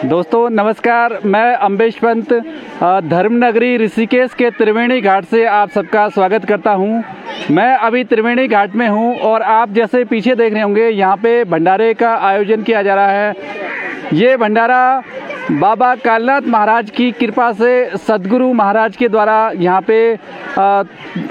दोस्तों नमस्कार, मैं अम्बेश पंत धर्मनगरी ऋषिकेश के त्रिवेणी घाट से आप सबका स्वागत करता हूं। मैं अभी त्रिवेणी घाट में हूं और आप जैसे पीछे देख रहे होंगे यहाँ पे भंडारे का आयोजन किया जा रहा है। ये भंडारा बाबा कालनाथ महाराज की कृपा से सद्गुरु महाराज के द्वारा यहाँ पे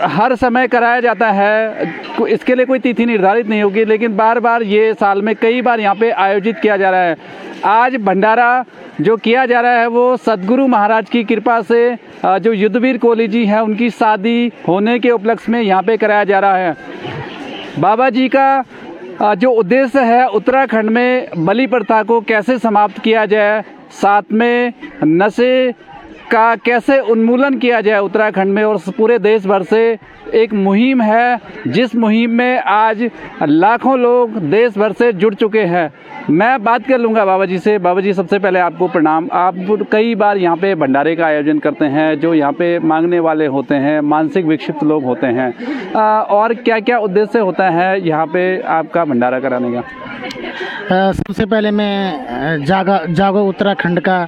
हर समय कराया जाता है। इसके लिए कोई तिथि निर्धारित नहीं होगी, लेकिन बार बार ये साल में कई बार यहाँ पे आयोजित किया जा रहा है। आज भंडारा जो किया जा रहा है वो सद्गुरु महाराज की कृपा से जो युद्धवीर कोहली जी हैं उनकी शादी होने के उपलक्ष्य में यहाँ पे कराया जा रहा है। बाबा जी का जो उद्देश्य है उत्तराखंड में बलि प्रथा को कैसे समाप्त किया जाए, साथ में नशे का कैसे उन्मूलन किया जाए उत्तराखंड में और पूरे देश भर से एक मुहिम है, जिस मुहिम में आज लाखों लोग देश भर से जुड़ चुके हैं। मैं बात कर लूँगा बाबा जी से। बाबा जी, सबसे पहले आपको प्रणाम। आप कई बार यहाँ पे भंडारे का आयोजन करते हैं, जो यहाँ पे मांगने वाले होते हैं, मानसिक विक्षिप्त लोग होते हैं, और क्या क्या उद्देश्य होता है यहाँ पे आपका भंडारा कराने का? सबसे पहले मैं जागो उत्तराखंड का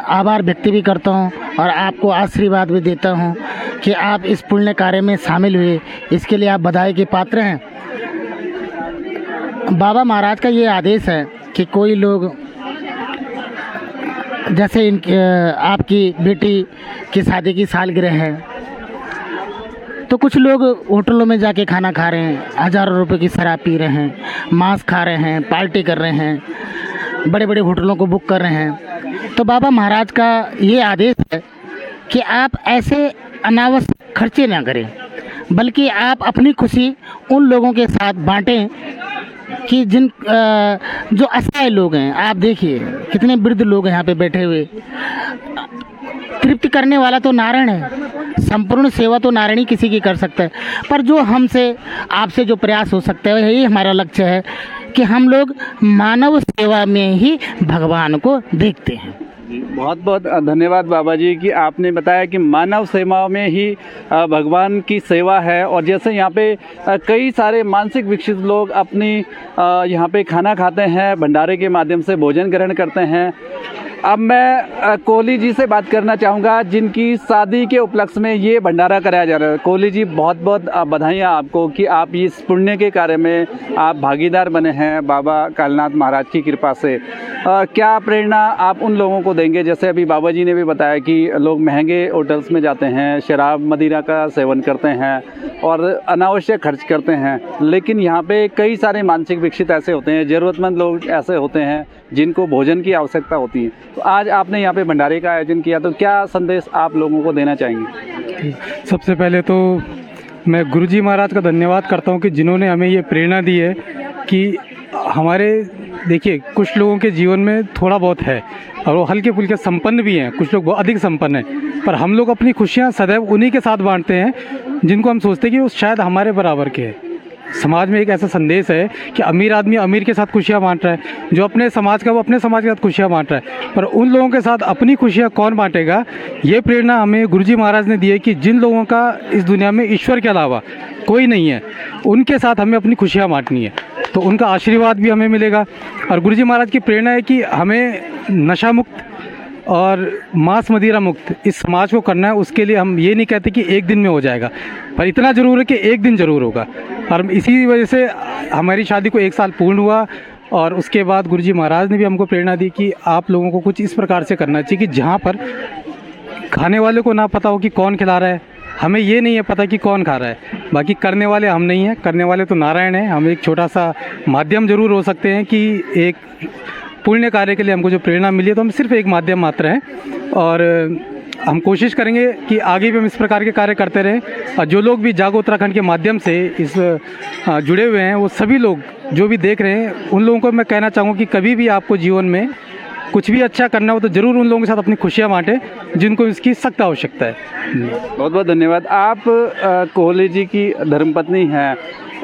आभार व्यक्त भी करता हूं और आपको आशीर्वाद भी देता हूं कि आप इस पुण्य कार्य में शामिल हुए, इसके लिए आप बधाई के पात्र हैं। बाबा महाराज का ये आदेश है कि कोई लोग जैसे आपकी बेटी की शादी की सालगिरह है तो कुछ लोग होटलों में जाके खाना खा रहे हैं, हज़ारों रुपए की शराब पी रहे हैं, मांस खा रहे हैं, पार्टी कर रहे हैं, बड़े बड़े होटलों को बुक कर रहे हैं। तो बाबा महाराज का ये आदेश है कि आप ऐसे अनावश्यक खर्चे ना करें, बल्कि आप अपनी खुशी उन लोगों के साथ बांटें कि जो असहाय लोग हैं। आप देखिए कितने वृद्ध लोग यहाँ पे बैठे हुए। तृप्ति करने वाला तो नारायण है, संपूर्ण सेवा तो नारायण ही किसी की कर सकता है, पर जो हमसे आपसे जो प्रयास हो सकता है यही हमारा लक्ष्य है कि हम लोग मानव सेवा में ही भगवान को देखते हैं। बहुत बहुत धन्यवाद बाबा जी कि आपने बताया कि मानव सेवा में ही भगवान की सेवा है। और जैसे यहाँ पे कई सारे मानसिक विक्षित लोग अपनी यहाँ पे खाना खाते हैं, भंडारे के माध्यम से भोजन ग्रहण करते हैं। अब मैं कोहली जी से बात करना चाहूँगा, जिनकी शादी के उपलक्ष्य में ये भंडारा कराया जा रहा है। कोहली जी, बहुत बहुत बधाइयाँ आपको कि आप इस पुण्य के कार्य में आप भागीदार बने हैं बाबा कालनाथ महाराज की कृपा से। क्या प्रेरणा आप उन लोगों को देंगे? जैसे अभी बाबा जी ने भी बताया कि लोग महंगे होटल्स में जाते हैं, शराब मदिरा का सेवन करते हैं और अनावश्यक खर्च करते हैं, लेकिन यहाँ पे कई सारे मानसिक विक्षित ऐसे होते हैं, ज़रूरतमंद लोग ऐसे होते हैं जिनको भोजन की आवश्यकता होती है। तो आज आपने यहाँ पे भंडारे का आयोजन किया, तो क्या संदेश आप लोगों को देना चाहेंगे? सबसे पहले तो मैं गुरुजी महाराज का धन्यवाद करता हूँ कि जिन्होंने हमें ये प्रेरणा दी है कि हमारे देखिए कुछ लोगों के जीवन में थोड़ा बहुत है और वो हल्के फुल्के संपन्न भी हैं, कुछ लोग बहुत अधिक संपन्न हैं, पर हम लोग अपनी खुशियाँ सदैव उन्हीं के साथ बांटते हैं जिनको हम सोचते हैं कि वो शायद हमारे बराबर के हैं। समाज में एक ऐसा संदेश है कि अमीर आदमी अमीर के साथ खुशियाँ बांट रहा है, जो अपने समाज का वो अपने समाज के साथ खुशियाँ बांट रहा है, पर उन लोगों के साथ अपनी खुशियाँ कौन बांटेगा? ये प्रेरणा हमें गुरुजी महाराज ने दी है कि जिन लोगों का इस दुनिया में ईश्वर के अलावा कोई नहीं है, उनके साथ हमें अपनी खुशियाँ बांटनी है। तो उनका आशीर्वाद भी हमें मिलेगा। और गुरुजी महाराज की प्रेरणा है कि हमें नशा मुक्त और मांस मदिरा मुक्त इस समाज को करना है। उसके लिए हम ये नहीं कहते कि एक दिन में हो जाएगा, पर इतना ज़रूर है कि एक दिन ज़रूर होगा। और इसी वजह से हमारी शादी को 1 साल पूर्ण हुआ और उसके बाद गुरुजी महाराज ने भी हमको प्रेरणा दी कि आप लोगों को कुछ इस प्रकार से करना चाहिए कि जहाँ पर खाने वाले को ना पता हो कि कौन खिला रहा है, हमें ये नहीं है पता कि कौन खा रहा है, बाकी करने वाले हम नहीं हैं, करने वाले तो नारायण हैं। हम एक छोटा सा माध्यम ज़रूर हो सकते हैं कि एक पुण्य कार्य के लिए हमको जो प्रेरणा मिली है तो हम सिर्फ एक माध्यम मात्र हैं। और हम कोशिश करेंगे कि आगे भी हम इस प्रकार के कार्य करते रहें। और जो लोग भी जागो उत्तराखंड के माध्यम से इस जुड़े हुए हैं, वो सभी लोग जो भी देख रहे हैं, उन लोगों को मैं कहना चाहूँगा कि कभी भी आपको जीवन में कुछ भी अच्छा करना हो तो ज़रूर उन लोगों के साथ अपनी खुशियाँ बांटें जिनको इसकी सख्त आवश्यकता है। बहुत बहुत धन्यवाद। आप कोहली जी की धर्मपत्नी हैं,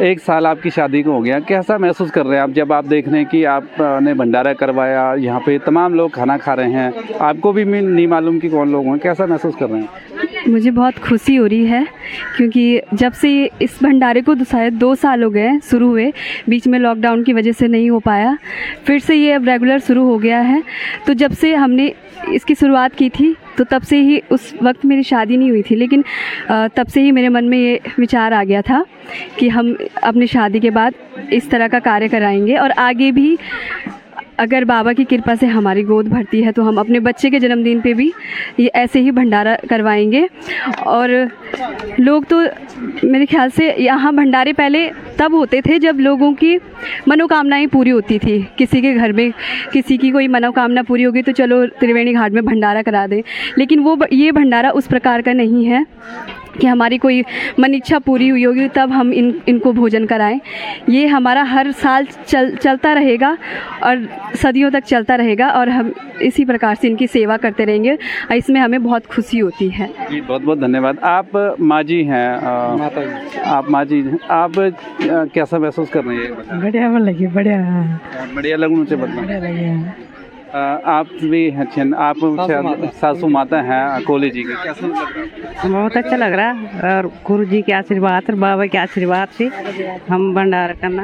1 साल आपकी शादी को हो गया, कैसा महसूस कर रहे हैं आप जब आप देख रहे हैं कि आपने भंडारा करवाया, यहाँ पे तमाम लोग खाना खा रहे हैं, आपको भी नहीं मालूम कि कौन लोग हैं, कैसा महसूस कर रहे हैं? मुझे बहुत खुशी हो रही है क्योंकि जब से इस भंडारे को शायद 2 साल हो गए शुरू हुए, बीच में लॉकडाउन की वजह से नहीं हो पाया, फिर से ये अब रेगुलर शुरू हो गया है। तो जब से हमने इसकी शुरुआत की थी तो तब से ही, उस वक्त मेरी शादी नहीं हुई थी, लेकिन तब से ही मेरे मन में ये विचार आ गया था कि हम अपनी शादी के बाद इस तरह का कार्य कराएंगे और आगे भी अगर बाबा की कृपा से हमारी गोद भरती है तो हम अपने बच्चे के जन्मदिन पे भी ये ऐसे ही भंडारा करवाएंगे। और लोग तो मेरे ख्याल से यहाँ भंडारे पहले तब होते थे जब लोगों की मनोकामनाएं पूरी होती थी। किसी के घर में किसी की कोई मनोकामना पूरी होगी तो चलो त्रिवेणी घाट में भंडारा करा दें, लेकिन ये भंडारा उस प्रकार का नहीं है कि हमारी कोई मन इच्छा पूरी हुई होगी तब हम इनको भोजन कराएं। ये हमारा हर साल चलता रहेगा और सदियों तक चलता रहेगा और हम इसी प्रकार से इनकी सेवा करते रहेंगे। इसमें हमें बहुत खुशी होती है। जी बहुत बहुत धन्यवाद। आप माँ जी हैं, आप माँ जी, आप कैसा महसूस कर रही हैं? बढ़िया लगी, बढ़िया लगू मुझे बताना। आप भी अच्छे, आप सासू माता हैं कोली जी की, कैसा लग रहा है? बहुत अच्छा लग रहा है और गुरु जी के आशीर्वाद और बाबा के आशीर्वाद से हम भंडारा करना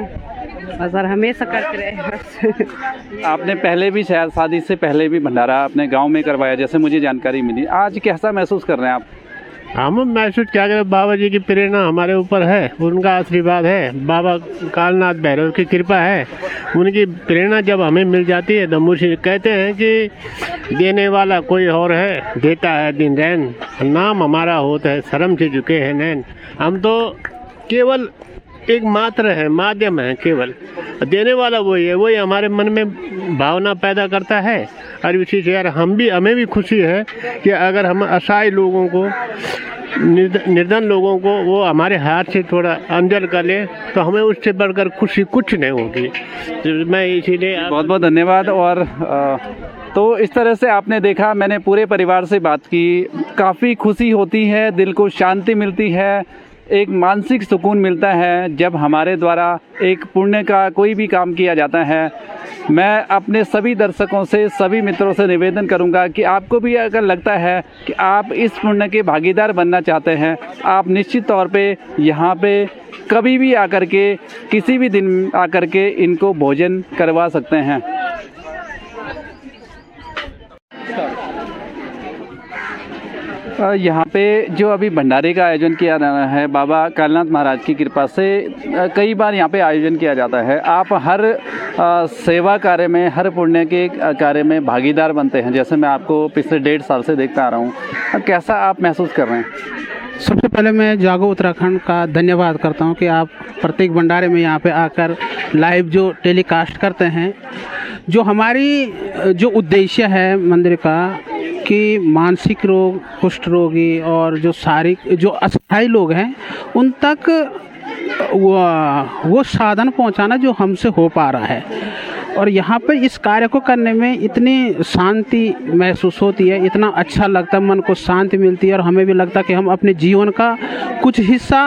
बस और हमेशा करते रहे। आपने पहले भी शायद शादी से पहले भी भंडारा अपने गांव में करवाया जैसे मुझे जानकारी मिली, आज कैसा महसूस कर रहे हैं आप? हम महसूस क्या करें, बाबा जी की प्रेरणा हमारे ऊपर है, उनका आशीर्वाद है, बाबा कालनाथ भैरव की कृपा है। उनकी प्रेरणा जब हमें मिल जाती है तो मुझे कहते हैं कि देने वाला कोई और है, देता है दिन रैन, नाम हमारा होता है शर्म से झुके हैं नैन। हम तो केवल एक मात्र है, माध्यम है, केवल देने वाला वही है, वही हमारे मन में भावना पैदा करता है। और इसी से यार हमें भी खुशी है कि अगर हम असहाय लोगों को, निर्धन लोगों को वो हमारे हाथ से थोड़ा अंजल कर ले तो हमें उससे बढ़कर खुशी कुछ नहीं होगी। तो मैं इसीलिए बहुत बहुत धन्यवाद। और तो इस तरह से आपने देखा, मैंने पूरे परिवार से बात की, काफ़ी खुशी होती है, दिल को शांति मिलती है, एक मानसिक सुकून मिलता है जब हमारे द्वारा एक पुण्य का कोई भी काम किया जाता है। मैं अपने सभी दर्शकों से, सभी मित्रों से निवेदन करूंगा कि आपको भी अगर लगता है कि आप इस पुण्य के भागीदार बनना चाहते हैं, आप निश्चित तौर पे यहाँ पे कभी भी आकर के, किसी भी दिन आकर के इनको भोजन करवा सकते हैं। यहाँ पे जो अभी भंडारे का आयोजन किया जा रहा है, बाबा कालनाथ महाराज की कृपा से कई बार यहाँ पे आयोजन किया जाता है। आप हर सेवा कार्य में, हर पुण्य के कार्य में भागीदार बनते हैं, जैसे मैं आपको पिछले 1.5 साल से देखता आ रहा हूँ। कैसा आप महसूस कर रहे हैं? सबसे पहले मैं जागो उत्तराखंड का धन्यवाद करता हूँ कि आप प्रत्येक भंडारे में यहाँ पे आकर लाइव जो टेलीकास्ट करते हैं। जो हमारी जो उद्देश्य है मंदिर का कि मानसिक रोग, कुष्ठ रोगी और जो शारीरिक, जो अस्थायी लोग हैं उन तक वो साधन पहुंचाना जो हमसे हो पा रहा है। और यहाँ पे इस कार्य को करने में इतनी शांति महसूस होती है, इतना अच्छा लगता है, मन को शांति मिलती है और हमें भी लगता है कि हम अपने जीवन का कुछ हिस्सा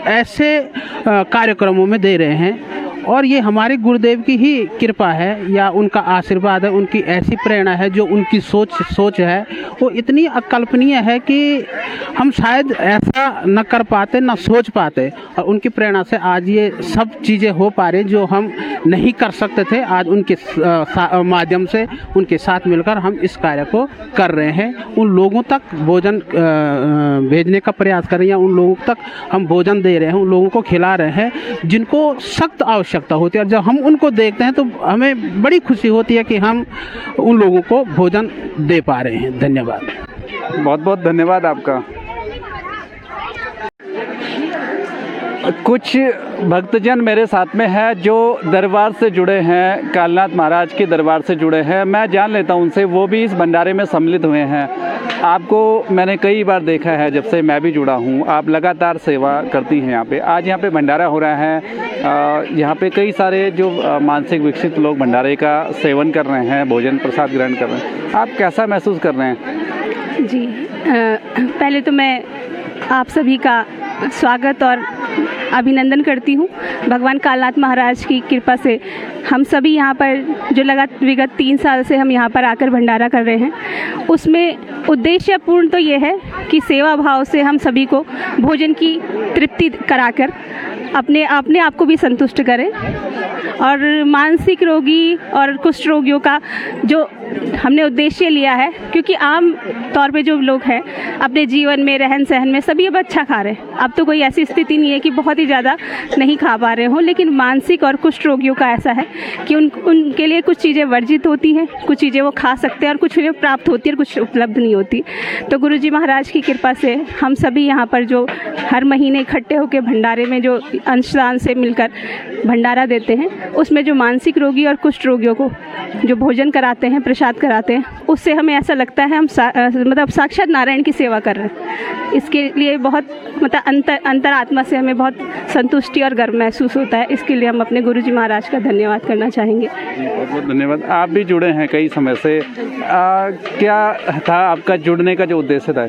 ऐसे कार्यक्रमों में दे रहे हैं। और ये हमारे गुरुदेव की ही कृपा है या उनका आशीर्वाद है, उनकी ऐसी प्रेरणा है, जो उनकी सोच है वो इतनी अकल्पनीय है कि हम शायद ऐसा न कर पाते, न सोच पाते। और उनकी प्रेरणा से आज ये सब चीज़ें हो पा रही जो हम नहीं कर सकते थे। आज उनके माध्यम से, उनके साथ मिलकर हम इस कार्य को कर रहे हैं। उन लोगों तक भोजन भेजने का प्रयास कर रहे हैं, उन लोगों तक हम भोजन दे रहे हैं, उन लोगों को खिला रहे हैं जिनको सख्त आवश्यकता होती है। और जब हम उनको देखते हैं तो हमें बड़ी खुशी होती है कि हम उन लोगों को भोजन दे पा रहे हैं। धन्यवाद। बहुत बहुत धन्यवाद आपका। कुछ भक्तजन मेरे साथ में है जो दरबार से जुड़े हैं, कालनाथ महाराज के दरबार से जुड़े हैं। मैं जान लेता हूं उनसे, वो भी इस भंडारे में सम्मिलित हुए हैं। आपको मैंने कई बार देखा है जब से मैं भी जुड़ा हूं, आप लगातार सेवा करती हैं यहाँ पे। आज यहाँ पे भंडारा हो रहा है, यहाँ पे कई सारे जो मानसिक विकसित लोग भंडारे का सेवन कर रहे हैं, भोजन प्रसाद ग्रहण कर रहे हैं। आप कैसा महसूस कर रहे हैं? जी, पहले तो मैं आप सभी का स्वागत और अभिनंदन करती हूँ। भगवान कालनाथ महाराज की कृपा से हम सभी यहाँ पर जो विगत 3 साल से हम यहाँ पर आकर भंडारा कर रहे हैं, उसमें उद्देश्यपूर्ण तो ये है कि सेवा भाव से हम सभी को भोजन की तृप्ति कराकर अपने आप को भी संतुष्ट करें और मानसिक रोगी और कुष्ठ रोगियों का जो हमने उद्देश्य लिया है, क्योंकि आम तौर पे जो लोग हैं अपने जीवन में रहन सहन में सभी अब अच्छा खा रहे हैं। अब तो कोई ऐसी स्थिति नहीं है कि बहुत ही ज़्यादा नहीं खा पा रहे हों, लेकिन मानसिक और कुष्ठ रोगियों का ऐसा है कि उनके लिए कुछ चीज़ें वर्जित होती हैं, कुछ चीज़ें वो खा सकते हैं और कुछ उन्हें प्राप्त होती है और कुछ उपलब्ध नहीं होती। तो गुरुजी महाराज की कृपा से हम सभी यहाँ पर जो हर महीने इकट्ठे होकर भंडारे में जो अंशदान से मिलकर भंडारा देते हैं, उसमें जो मानसिक रोगी और कुष्ठ रोगियों को जो भोजन कराते हैं, प्रसाद कराते हैं, उससे हमें ऐसा लगता है हम मतलब साक्षात नारायण की सेवा कर रहे हैं। इसके लिए बहुत मतलब अंतरात्मा से हमें बहुत संतुष्टि और गर्व महसूस होता है। इसके लिए हम अपने गुरुजी महाराज का धन्यवाद करना चाहेंगे। बहुत बहुत धन्यवाद। आप भी जुड़े हैं कई समय से, क्या था आपका जुड़ने का जो उद्देश्य था?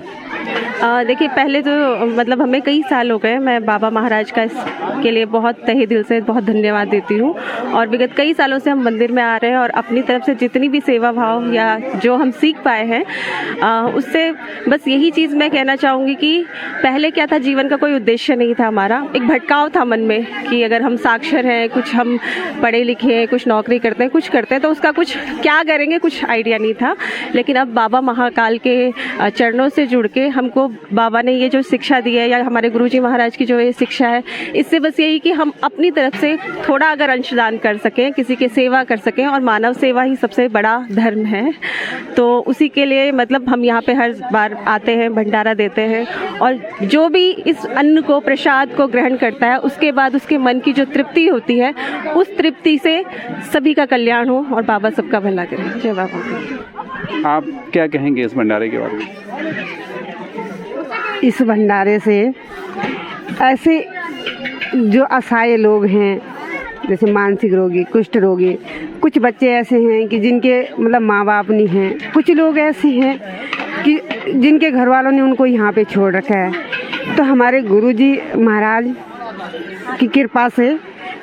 देखिए, पहले तो मतलब हमें कई साल हो गए, मैं बाबा महाराज का इसके लिए बहुत तहे दिल से बहुत धन्यवाद देती हूँ। और विगत कई सालों से हम मंदिर में आ रहे हैं और अपनी तरफ से जितनी भी सेवा भाव या जो हम सीख पाए हैं, उससे बस यही चीज़ मैं कहना चाहूँगी कि पहले क्या था, जीवन का कोई उद्देश्य नहीं था हमारा। एक भटकाव था मन में कि अगर हम साक्षर हैं, कुछ हम पढ़े लिखे हैं, कुछ नौकरी करते हैं, कुछ करते हैं, तो उसका कुछ क्या करेंगे कुछ आइडिया नहीं था। लेकिन अब बाबा महाकाल के चरणों से जुड़ के हमको बाबा ने ये जो शिक्षा दी है, या हमारे गुरुजी महाराज की जो ये शिक्षा है, इससे बस यही कि हम अपनी तरफ से थोड़ा अगर अंशदान कर सकें, किसी की सेवा कर सकें, और मानव सेवा ही सबसे बड़ा धर्म है। तो उसी के लिए मतलब हम यहाँ पे हर बार आते हैं, भंडारा देते हैं, और जो भी इस अन्न को, प्रसाद को ग्रहण करता है, उसके बाद उसके मन की जो तृप्ति होती है, उस तृप्ति से सभी का कल्याण हो और बाबा सबका भला करें। जय बाबा। आप क्या कहेंगे इस भंडारे के बारे में? इस भंडारे से ऐसे जो असहाय लोग हैं, जैसे मानसिक रोगी, कुष्ठ रोगी, कुछ बच्चे ऐसे हैं कि जिनके मतलब माँ बाप नहीं हैं, कुछ लोग ऐसे हैं कि जिनके घर वालों ने उनको यहाँ पे छोड़ रखा है। तो हमारे गुरुजी महाराज की कृपा से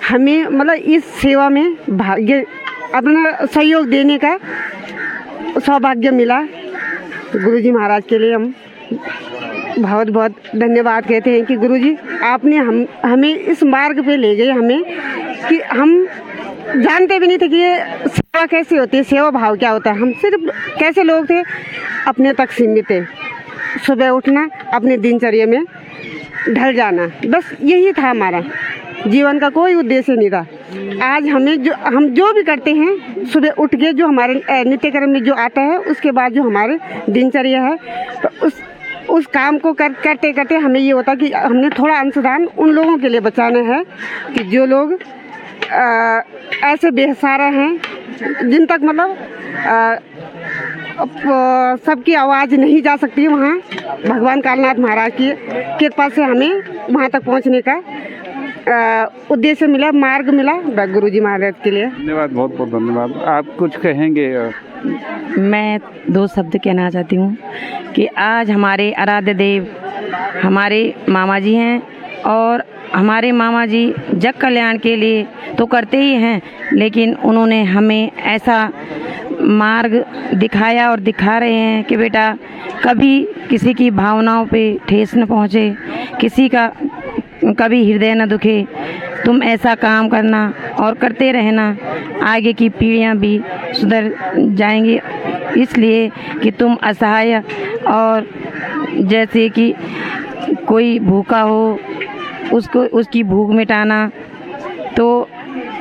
हमें मतलब इस सेवा में भाग्य अपना सहयोग देने का सौभाग्य मिला। तो गुरुजी महाराज के लिए हम बहुत बहुत धन्यवाद कहते हैं कि गुरुजी आपने हमें इस मार्ग पे ले गए, हमें कि हम जानते भी नहीं थे कि ये सेवा कैसे होती है, सेवा भाव क्या होता है। हम सिर्फ कैसे लोग थे, अपने तक सीमित थे, सुबह उठना, अपने दिनचर्या में ढल जाना, बस यही था हमारा जीवन का, कोई उद्देश्य नहीं था। आज हम जो भी करते हैं, सुबह उठ के जो हमारे नित्यकर्म में जो आता है, उसके बाद जो हमारे दिनचर्या है, तो उस काम को करते करते हमें ये होता कि हमने थोड़ा अंशदान उन लोगों के लिए बचाना है कि जो लोग ऐसे बेसहारा हैं, जिन तक मतलब सबकी आवाज़ नहीं जा सकती। वहाँ भगवान कालनाथ महाराज की कृपा से हमें वहाँ तक पहुँचने का उद्देश्य मिला, मार्ग मिला गुरुजी महाराज के लिए। धन्यवाद, बहुत बहुत धन्यवाद। आप कुछ कहेंगे? मैं 2 शब्द कहना चाहती हूँ कि आज हमारे आराध्य देव हमारे मामा जी हैं, और हमारे मामा जी जग कल्याण के लिए तो करते ही हैं, लेकिन उन्होंने हमें ऐसा मार्ग दिखाया और दिखा रहे हैं कि बेटा कभी किसी की भावनाओं पे ठेस न पहुँचे, किसी का कभी हृदय न दुखे। तुम ऐसा काम करना और करते रहना, आगे की पीढ़ियां भी सुधर जाएंगी, इसलिए कि तुम असहाय और जैसे कि कोई भूखा हो उसकी भूख मिटाना। तो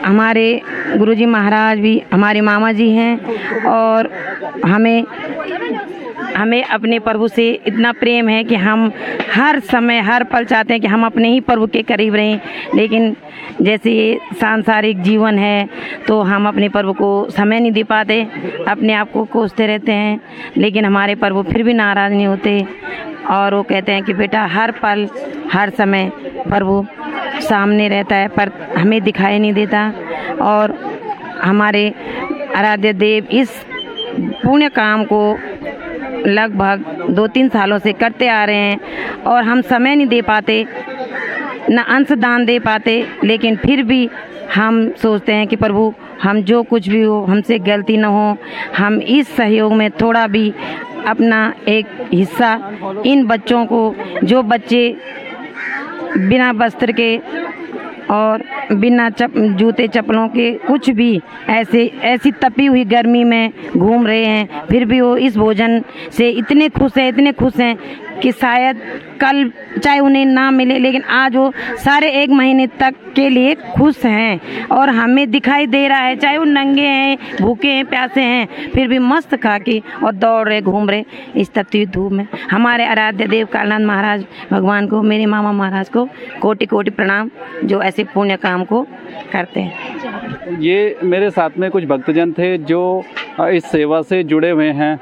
हमारे गुरुजी महाराज भी हमारे मामा जी हैं, और हमें अपने प्रभु से इतना प्रेम है कि हम हर समय हर पल चाहते हैं कि हम अपने ही प्रभु के करीब रहें। लेकिन जैसे ये सांसारिक जीवन है, तो हम अपने प्रभु को समय नहीं दे पाते, अपने आप को कोसते रहते हैं, लेकिन हमारे प्रभु फिर भी नाराज़ नहीं होते, और वो कहते हैं कि बेटा हर पल हर समय प्रभु सामने रहता है, पर हमें दिखाई नहीं देता। और हमारे आराध्य देव इस पुण्य काम को लगभग 2-3 सालों से करते आ रहे हैं, और हम समय नहीं दे पाते, न अंश दान दे पाते, लेकिन फिर भी हम सोचते हैं कि प्रभु हम जो कुछ भी हो हमसे गलती न हो, हम इस सहयोग में थोड़ा भी अपना एक हिस्सा इन बच्चों को, जो बच्चे बिना वस्त्र के और बिना जूते चप्पलों के कुछ भी ऐसी तपी हुई गर्मी में घूम रहे हैं, फिर भी वो इस भोजन से इतने खुश हैं कि शायद कल चाहे उन्हें ना मिले, लेकिन आज वो सारे 1 महीने तक के लिए खुश हैं। और हमें दिखाई दे रहा है, चाहे वो नंगे हैं, भूखे हैं, प्यासे हैं, फिर भी मस्त खा के और दौड़ रहे, घूम रहे इस तपती धूप में। हमारे आराध्य देव कालनाथ महाराज भगवान को, मेरे मामा महाराज को कोटि कोटि प्रणाम, जो ऐसे पुण्य काम को करते हैं। ये मेरे साथ में कुछ भक्तजन थे जो इस सेवा से जुड़े हुए हैं।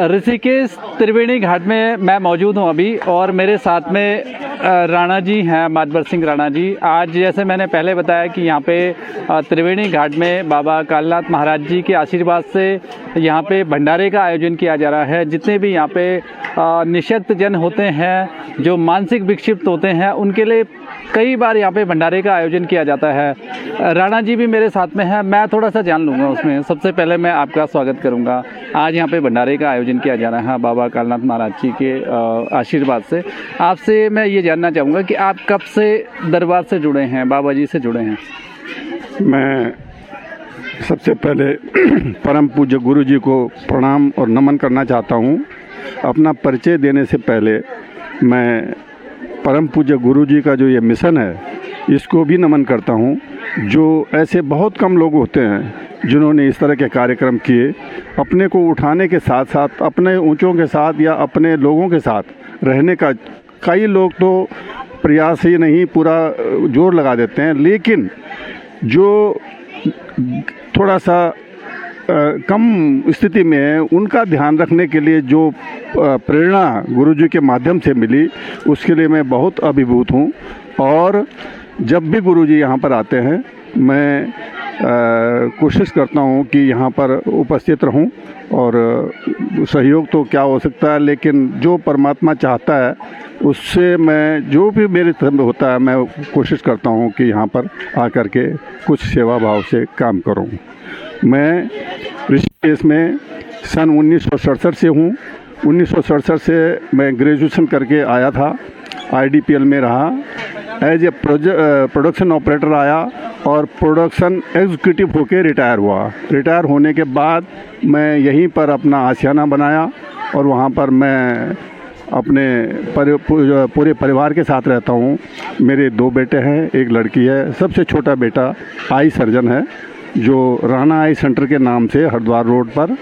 ऋषिकेश त्रिवेणी घाट में मैं मौजूद हूं अभी, और मेरे साथ में राणा जी हैं, मातबर सिंह राणा जी। आज जैसे मैंने पहले बताया कि यहाँ पे त्रिवेणी घाट में बाबा कालनाथ महाराज जी के आशीर्वाद से यहाँ पे भंडारे का आयोजन किया जा रहा है। जितने भी यहाँ पे निशक्त जन होते हैं, जो मानसिक विक्षिप्त होते हैं, उनके लिए कई बार यहाँ पे भंडारे का आयोजन किया जाता है। राणा जी भी मेरे साथ में है, मैं थोड़ा सा जान लूँगा उसमें। सबसे पहले मैं आपका स्वागत करूँगा। आज यहाँ पे भंडारे का आयोजन किया जा रहा है बाबा कालनाथ महाराज जी के आशीर्वाद से। आपसे मैं ये जानना चाहूँगा कि आप कब से दरबार से जुड़े हैं, बाबा जी से जुड़े हैं? मैं सबसे पहले परम पूज्य गुरु जी को प्रणाम और नमन करना चाहता हूँ। अपना परिचय देने से पहले मैं परम पूज्य गुरु जी का जो ये मिशन है, इसको भी नमन करता हूँ। जो ऐसे बहुत कम लोग होते हैं जिन्होंने इस तरह के कार्यक्रम किए, अपने को उठाने के साथ साथ अपने ऊंचों के साथ या अपने लोगों के साथ रहने का। कई लोग तो प्रयास ही नहीं, पूरा जोर लगा देते हैं, लेकिन जो थोड़ा सा कम स्थिति में है, उनका ध्यान रखने के लिए जो प्रेरणा गुरुजी के माध्यम से मिली, उसके लिए मैं बहुत अभिभूत हूँ। और जब भी गुरुजी यहाँ पर आते हैं, मैं कोशिश करता हूँ कि यहाँ पर उपस्थित रहूँ। और सहयोग तो क्या हो सकता है, लेकिन जो परमात्मा चाहता है उससे मैं, जो भी मेरे तरफ होता है, मैं कोशिश करता हूँ कि यहाँ पर आकर के कुछ सेवा भाव से काम करूँ। मैं ऋषिकेश में सन 1967 से हूँ। 1967 से मैं ग्रेजुएशन करके आया था, IDPL में रहा, एज ए प्रोडक्शन ऑपरेटर आया और प्रोडक्शन एग्जीक्यूटिव होके रिटायर हुआ। रिटायर होने के बाद मैं यहीं पर अपना आशियाना बनाया और वहाँ पर मैं अपने पूरे परिवार के साथ रहता हूँ। मेरे 2 बेटे हैं, 1 लड़की है। सबसे छोटा बेटा आई सर्जन है, जो राणा आई सेंटर के नाम से हरिद्वार रोड पर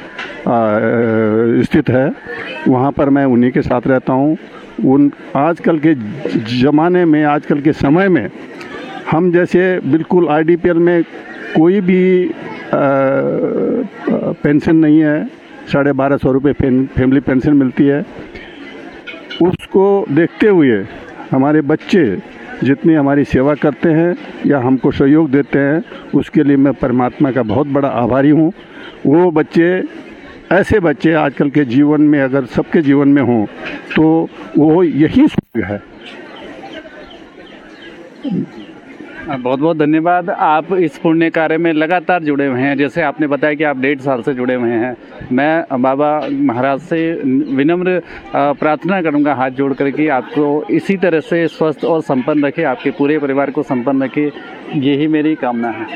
स्थित है। वहाँ पर मैं उन्हीं के साथ रहता हूँ। आजकल के ज़माने में, आजकल के समय में, हम जैसे बिल्कुल IDPL में कोई भी पेंशन नहीं है, 1250 रुपये फैमिली पेंशन मिलती है। उसको देखते हुए हमारे बच्चे जितनी हमारी सेवा करते हैं या हमको सहयोग देते हैं, उसके लिए मैं परमात्मा का बहुत बड़ा आभारी हूँ। वो बच्चे, ऐसे बच्चे आजकल के जीवन में अगर सबके जीवन में हों तो वो यही स्वर्ग है। बहुत बहुत धन्यवाद। आप इस पुण्य कार्य में लगातार जुड़े हुए हैं। जैसे आपने बताया कि आप 1.5 साल से जुड़े हुए हैं। मैं बाबा महाराज से विनम्र प्रार्थना करूंगा हाथ जोड़ करके, आपको इसी तरह से स्वस्थ और संपन्न रखे, आपके पूरे परिवार को संपन्न रखे, यही मेरी कामना है।